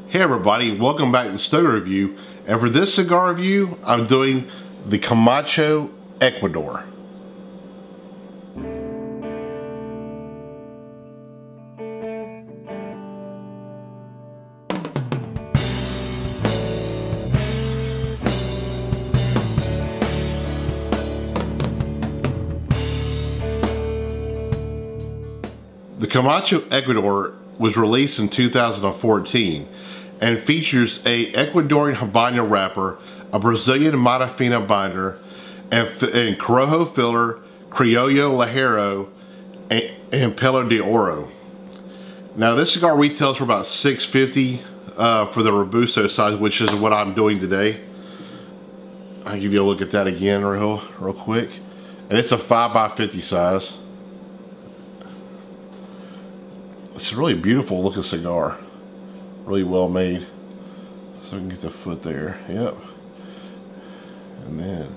Hey everybody, welcome back to the Stoner Review. And for this cigar review, I'm doing the Camacho Ecuador. The Camacho Ecuador was released in 2014 and features a Ecuadorian Habano wrapper, a Brazilian Fina binder, and Corojo filler, Criollo ligero, and Pelo de Oro. Now this cigar retails for about $6.50 for the Robusto size, which is what I'm doing today. I'll give you a look at that again real quick. And it's a 5x50 size. It's a really beautiful looking cigar. Really well made. So I can get the foot there. Yep. And then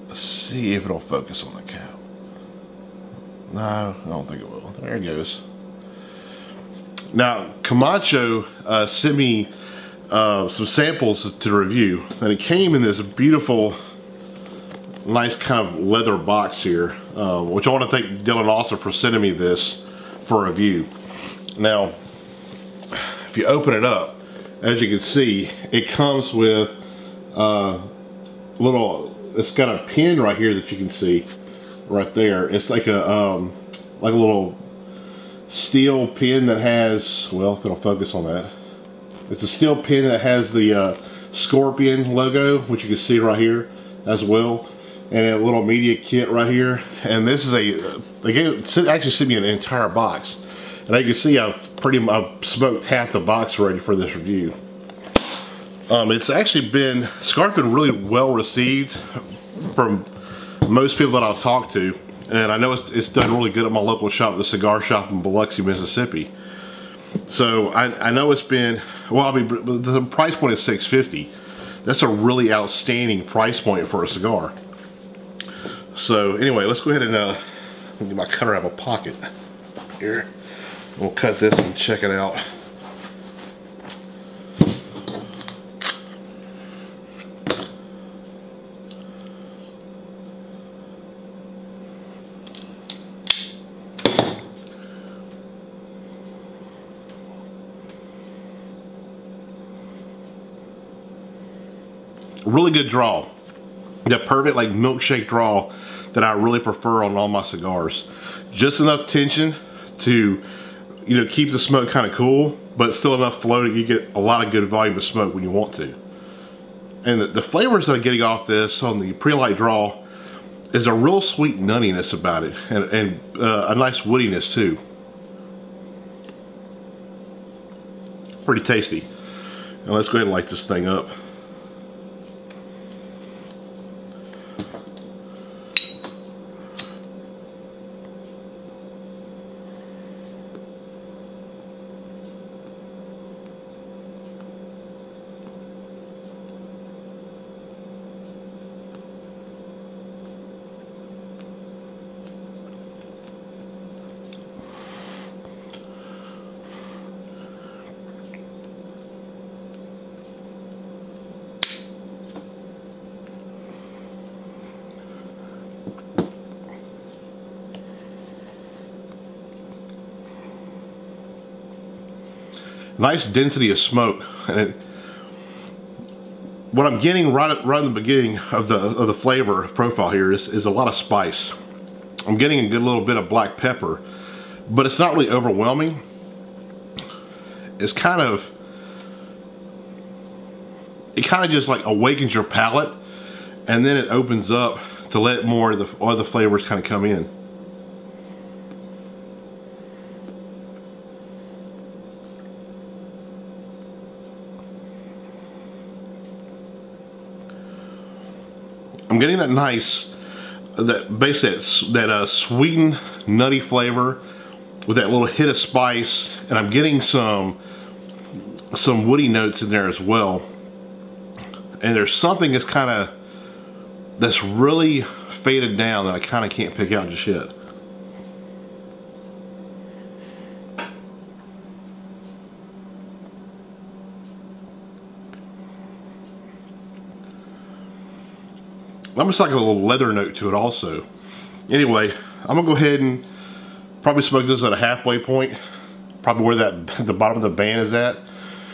let's see if it'll focus on the cap. No, I don't think it will. There it goes. Now Camacho sent me some samples to review, and it came in this beautiful, nice kind of leather box here, which I want to thank Dylan Austin for sending me this for a review. Now, if you open it up, as you can see, it comes with it's got a pin right here that you can see right there. It's like a little steel pin that has, well, if it'll focus on that, it's a steel pin that has the scorpion logo, which you can see right here as well, and a little media kit right here. And this is they actually sent me an entire box, and as you can see, I've smoked half the box already for this review. It's actually been, cigar's been really well received from most people that I've talked to, and I know it's done really good at my local shop, the cigar shop in Biloxi, Mississippi. So I know it's been, well, I mean, the price point is $6.50. That's a really outstanding price point for a cigar. So anyway, let's go ahead and get my cutter out of my pocket here. We'll cut this and check it out. Really good draw. The perfect like milkshake draw that I really prefer on all my cigars. Just enough tension to, you know, keep the smoke kind of cool, but still enough flow that you get a lot of good volume of smoke when you want to. And the flavors that I'm getting off this on the pre-light draw is a real sweet nuttiness about it, and a nice woodiness too. Pretty tasty. Now let's go ahead and light this thing up. Nice density of smoke, and what I'm getting right in the beginning of the flavor profile here is a lot of spice. I'm getting a good little bit of black pepper, but it's not really overwhelming. It's it kind of just like awakens your palate, and then it opens up to let more of the other flavors kind of come in. I'm getting that nice, basically that sweetened, nutty flavor with that little hit of spice, and I'm getting some woody notes in there as well. And there's something that's really faded down that I kind of can't pick out just yet. almost like a little leather note to it also. Anyway, I'm gonna go ahead and probably smoke this at a halfway point, probably where the bottom of the band is at,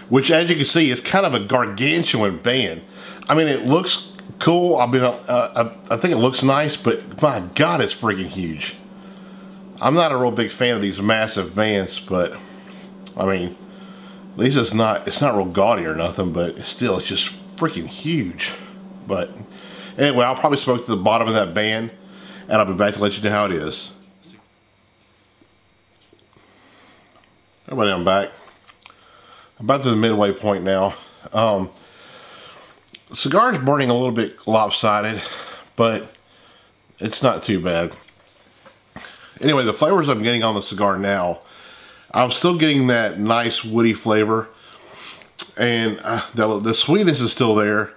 which, as you can see, is kind of a gargantuan band. I mean, it looks cool. I mean, I think it looks nice, but my God, it's freaking huge. I'm not a real big fan of these massive bands, but I mean, at least it's not real gaudy or nothing, but still, it's just freaking huge. But anyway, I'll probably smoke to the bottom of that band, and I'll be back to let you know how it is. Everybody, I'm back. I'm about to the midway point now. The cigar is burning a little bit lopsided, but it's not too bad. Anyway, the flavors I'm getting on the cigar now, I'm still getting that nice woody flavor, and the sweetness is still there.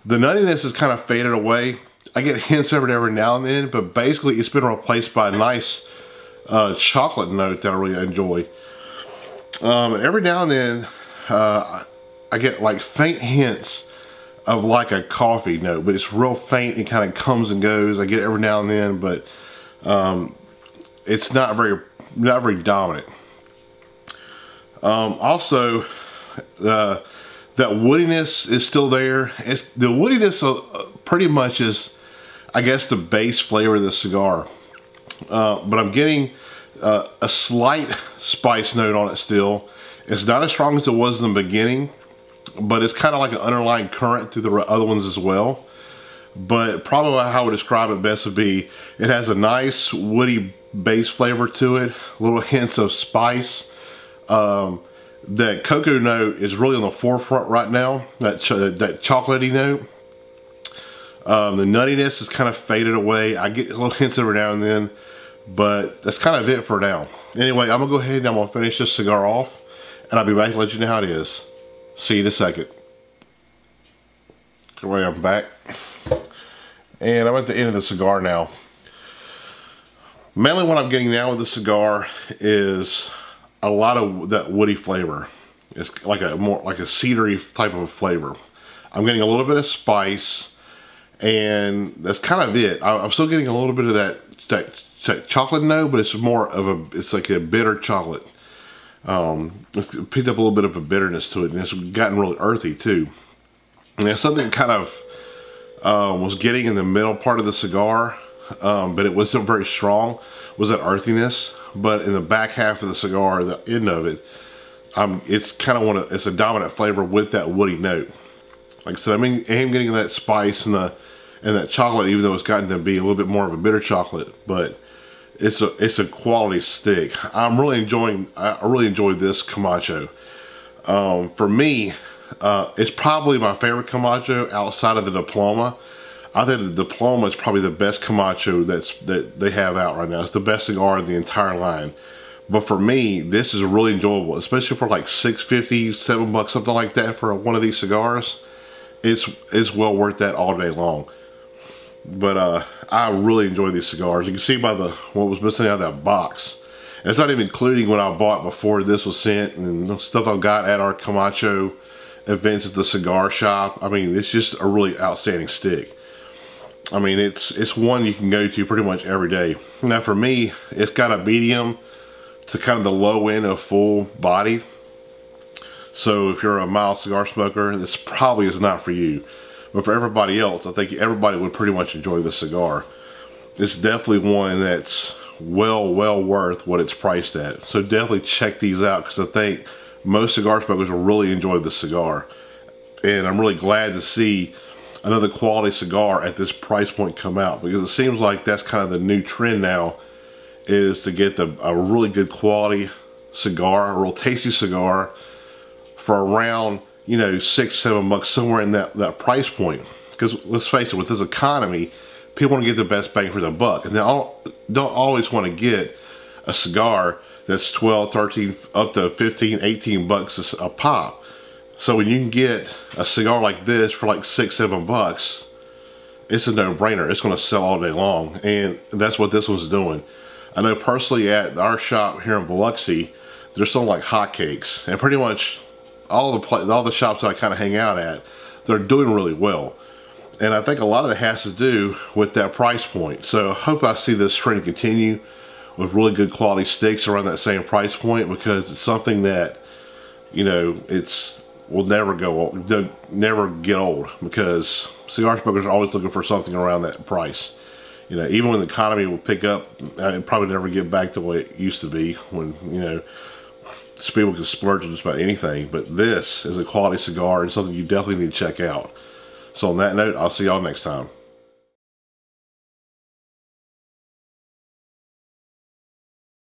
The nuttiness is kind of faded away. I get hints of it every now and then, but basically it's been replaced by a nice chocolate note that I really enjoy. Every now and then I get like faint hints of like a coffee note, but it's real faint and kind of comes and goes. I get it every now and then, but it's not very dominant. Also, that woodiness is still there. The woodiness pretty much is, I guess, the base flavor of the cigar. But I'm getting a slight spice note on it still. It's not as strong as it was in the beginning, but it's kind of like an underlying current through the other ones as well. But probably how I would describe it best would be, it has a nice woody base flavor to it, little hints of spice. That cocoa note is really on the forefront right now, that chocolatey note. The nuttiness is kind of faded away. I get little hints every now and then, but that's kind of it for now. Anyway, I'm gonna go ahead and I'm gonna finish this cigar off, and I'll be back to let you know how it is. See you in a second. Okay, I'm back, and I'm at the end of the cigar now. Mainly what I'm getting now with the cigar is a lot of that woody flavor. It's like more like a cedary type of flavor. I'm getting a little bit of spice, and that's kind of it. I'm still getting a little bit of that chocolate note, but it's more of it's like a bitter chocolate. It's picked up a little bit of a bitterness to it, and it's gotten really earthy too. And that's something kind of was getting in the middle part of the cigar, but it wasn't very strong, was that earthiness. But in the back half of the cigar, the end of it, it's kind of it's a dominant flavor with that woody note. Like I said, I am getting that spice and that chocolate, even though it's gotten to be a little bit more of a bitter chocolate. But it's a quality stick. I really enjoyed this Camacho. For me, it's probably my favorite Camacho outside of the Diploma. I think the Diploma is probably the best Camacho that they have out right now. It's the best cigar of the entire line. But for me, this is really enjoyable, especially for like $6.50, $7, something like that for one of these cigars. It's well worth that all day long. But I really enjoy these cigars. You can see by what was missing out of that box. And it's not even including what I bought before this was sent and stuff I've got at our Camacho events at the cigar shop. I mean, it's just a really outstanding stick. I mean, it's one you can go to pretty much every day. Now for me, it's got a medium to kind of the low end of full body. So if you're a mild cigar smoker, this probably is not for you. But for everybody else, I think everybody would pretty much enjoy this cigar. It's definitely one that's well worth what it's priced at. So definitely check these out, because I think most cigar smokers will really enjoy this cigar. And I'm really glad to see another quality cigar at this price point come out, because it seems like that's kind of the new trend now, is to get a really good quality cigar, a real tasty cigar for around, you know, $6, $7, somewhere in that price point. Because let's face it, with this economy, people want to get the best bang for the buck, and they don't always want to get a cigar that's 12, 13, up to 15, 18 bucks a pop. So when you can get a cigar like this for like $6, $7, it's a no-brainer. It's going to sell all day long, and that's what this one's doing. I know personally at our shop here in Biloxi, they're selling like hotcakes, and pretty much all the shops that I kind of hang out at, they're doing really well. And I think a lot of it has to do with that price point. So I hope I see this trend continue with really good quality sticks around that same price point, because it's something that, you know, will never go old, never get old, because cigar smokers are always looking for something around that price. You know, even when the economy will pick up, it'll probably never get back to what it used to be, when, you know, people can splurge on just about anything. But this is a quality cigar and something you definitely need to check out. So on that note, I'll see y'all next time.